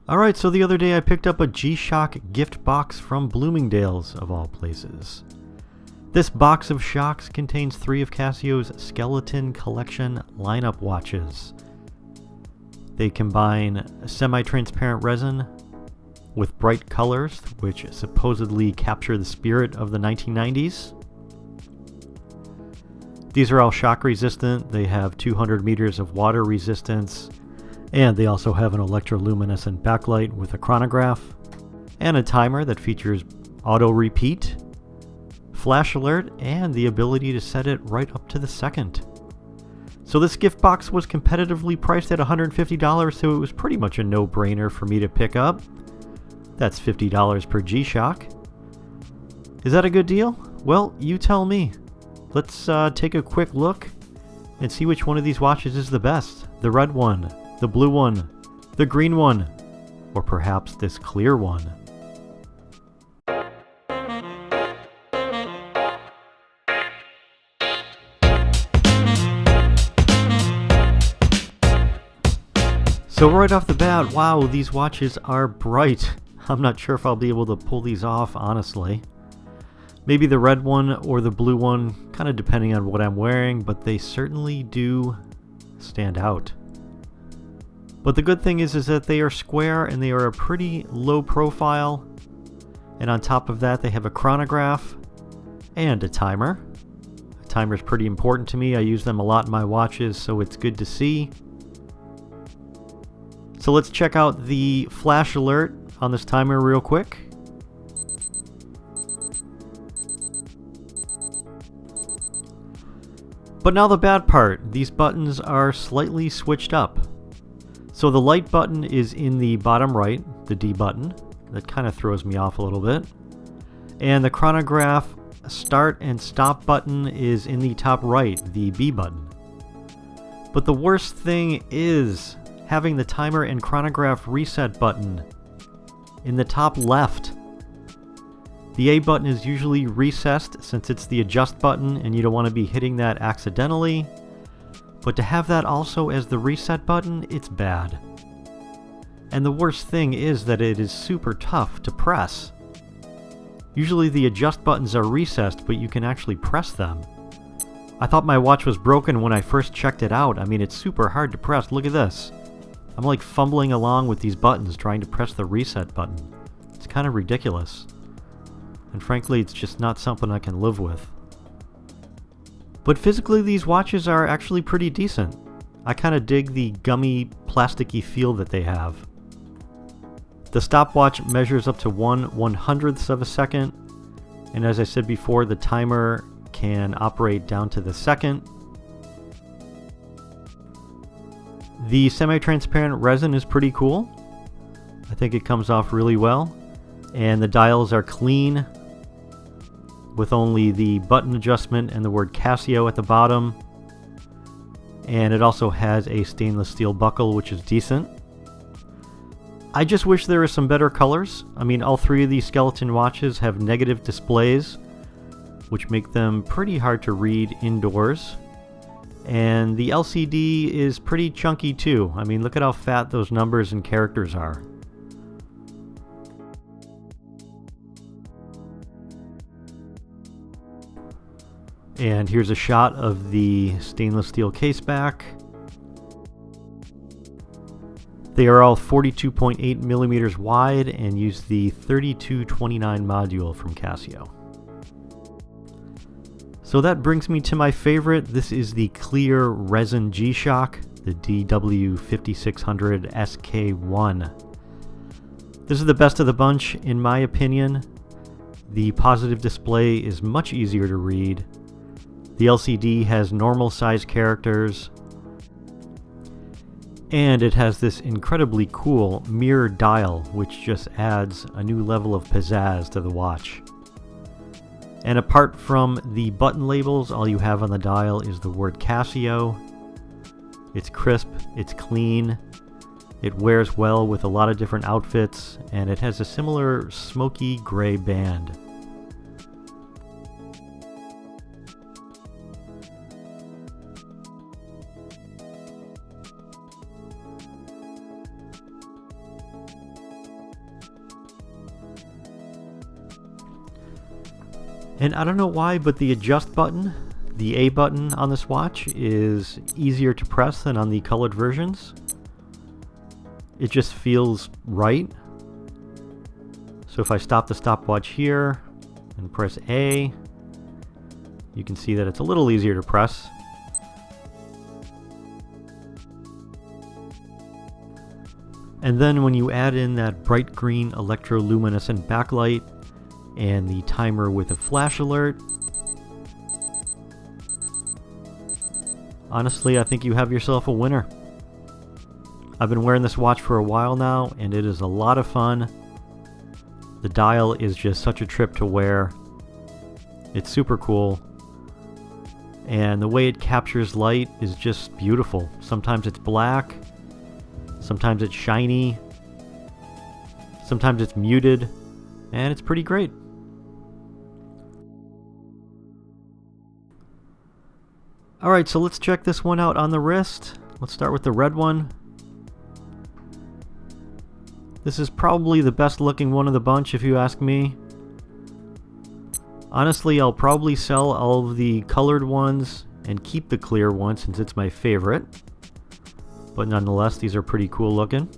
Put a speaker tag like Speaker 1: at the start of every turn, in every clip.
Speaker 1: Alright, so the other day I picked up a G-Shock gift box from Bloomingdale's, of all places. This box of shocks contains 3 of Casio's Skeleton Collection lineup watches. They combine semi-transparent resin with bright colors, which supposedly capture the spirit of the 1990s. These are all shock resistant. They have 200 meters of water resistance, and they also have an electroluminescent backlight with a chronograph, and a timer that features auto repeat, flash alert, and the ability to set it right up to the second. So this gift box was competitively priced at $150, so it was pretty much a no-brainer for me to pick up. That's $50 per G-Shock. Is that a good deal? Well, you tell me. Let's take a quick look and see which one of these watches is the best. The red one, the blue one, the green one, or perhaps this clear one. So right off the bat, wow, these watches are bright. I'm not sure if I'll be able to pull these off, honestly. Maybe the red one or the blue one, kind of depending on what I'm wearing, but they certainly do stand out. But the good thing is that they are square and they are a pretty low profile. And on top of that, they have a chronograph and a timer. A timer is pretty important to me. I use them a lot in my watches, so it's good to see. So let's check out the flash alert on this timer real quick. But now the bad part, these buttons are slightly switched up. So the light button is in the bottom right, the D button. That kind of throws me off a little bit. And the chronograph start and stop button is in the top right, the B button. But the worst thing is having the timer and chronograph reset button in the top left. The A button is usually recessed since it's the adjust button and you don't want to be hitting that accidentally. But to have that also as the reset button, it's bad. And the worst thing is that it is super tough to press. Usually the adjust buttons are recessed, but you can actually press them. I thought my watch was broken when I first checked it out. I mean, it's super hard to press. Look at this. I'm like fumbling along with these buttons trying to press the reset button. It's kind of ridiculous. And frankly, it's just not something I can live with. But physically, these watches are actually pretty decent. I kind of dig the gummy, plasticky feel that they have. The stopwatch measures up to 1/100th of a second. And as I said before, the timer can operate down to the second. The semi-transparent resin is pretty cool. I think it comes off really well. And the dials are clean, with only the button adjustment and the word Casio at the bottom. And it also has a stainless steel buckle, which is decent. I just wish there were some better colors. I mean, all 3 of these skeleton watches have negative displays, which make them pretty hard to read indoors. And the LCD is pretty chunky too. I mean, look at how fat those numbers and characters are. And here's a shot of the stainless steel case back. They are all 42.8 millimeters wide and use the 3229 module from Casio. So that brings me to my favorite. This is the clear resin G-Shock, the DW5600 SK1. This is the best of the bunch, in my opinion. The positive display is much easier to read. The LCD has normal size characters, and it has this incredibly cool mirror dial, which just adds a new level of pizzazz to the watch. And apart from the button labels, all you have on the dial is the word Casio. It's crisp, it's clean, it wears well with a lot of different outfits, and it has a similar smoky gray band. And I don't know why, but the adjust button, the A button on this watch, is easier to press than on the colored versions. It just feels right. So if I stop the stopwatch here and press A, you can see that it's a little easier to press. And then when you add in that bright green electroluminescent backlight and the timer with a flash alert, honestly, I think you have yourself a winner. I've been wearing this watch for a while now, and it is a lot of fun. The dial is just such a trip to wear. It's super cool. And the way it captures light is just beautiful. Sometimes it's black, sometimes it's shiny, sometimes it's muted, and it's pretty great. Alright, so let's check this one out on the wrist. Let's start with the red one. This is probably the best looking one of the bunch if you ask me. Honestly, I'll probably sell all of the colored ones and keep the clear one since it's my favorite. But nonetheless, these are pretty cool looking.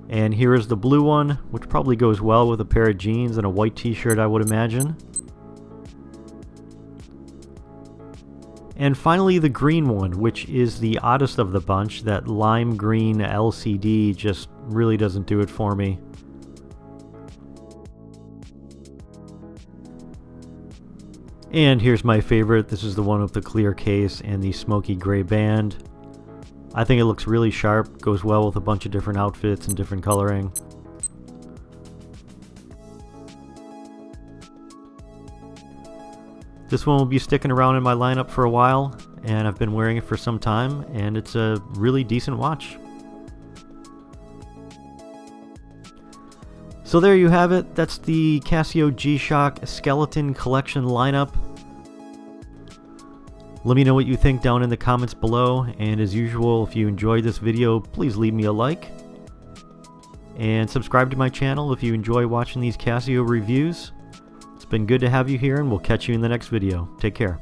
Speaker 1: And here is the blue one, which probably goes well with a pair of jeans and a white t-shirt, I would imagine. And finally the green one, which is the oddest of the bunch. That lime green LCD just really doesn't do it for me. And here's my favorite. This is the one with the clear case and the smoky gray band. I think it looks really sharp, goes well with a bunch of different outfits and different coloring. This one will be sticking around in my lineup for a while, and I've been wearing it for some time, and it's a really decent watch. So there you have it. That's the Casio G-Shock Skeleton Collection lineup. Let me know what you think down in the comments below, and as usual, if you enjoyed this video, please leave me a like. And subscribe to my channel if you enjoy watching these Casio reviews. It's been good to have you here, and we'll catch you in the next video. Take care.